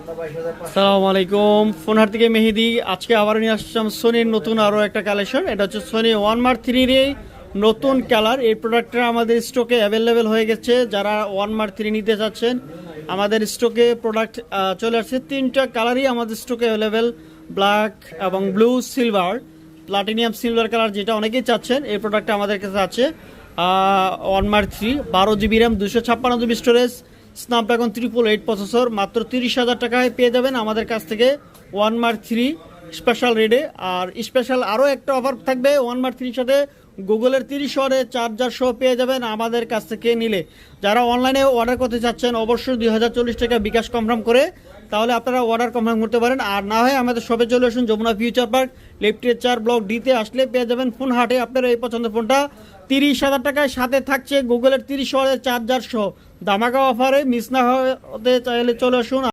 আসসালামু আলাইকুম, ফোনহার থেকে মেহেদি। আজকে আবার নিয়ে আসলাম সোনির নতুন আরও একটা কালেকশন। এটা হচ্ছে সোনি ওয়ান মার্ক থ্রির নতুন কালার। এই প্রোডাক্টটা আমাদের স্টকে অ্যাভেলেবেল হয়ে গেছে। যারা ওয়ান মার্ক থ্রি নিতে চাচ্ছেন, আমাদের স্টকে প্রোডাক্ট চলে আসছে। তিনটা কালারই আমাদের স্টকে অ্যাভেলেবেল, ব্ল্যাক এবং blue, silver, platinum silver colour, যেটা অনেকেই চাচ্ছেন। এই প্রোডাক্টটা আমাদের কাছে আছে one mark three, 12 GB RAM, 256 GB storage, Snapdragon 888 processor, মাত্র 30,000 টাকায় পেয়ে যাবেন আমাদের কাছ থেকে ওয়ান মার্ক থ্রি স্পেশাল রেডে। আর স্পেশাল আরও একটা অফার থাকবে ওয়ান মার্ক থ্রির সাথে, গুগলের 30 ওয়াটের চার্জার সহ পেয়ে যাবেন আমাদের কাছ থেকে নিলে। যারা অনলাইনে অর্ডার করতে চাচ্ছেন, অবশ্যই 2040 টাকা বিকাশ কনফার্ম করে তাহলে আপনারা অর্ডার কনফার্ম করতে পারেন। আর না হয় আমাদের শপে চলে আসুন, যমুনা ফিউচার পার্ক, লেফটের 4 ব্লক ডিতে আসলে পেয়ে যাবেন ফোন হাটে আপনারা এই পছন্দের ফোনটা 30,000 টাকায়। সাথে থাকছে গুগলের 30 ওয়াটের চার্জার সহ ধামাকা অফারে। মিস না হতে চাইলে চলে আসুন।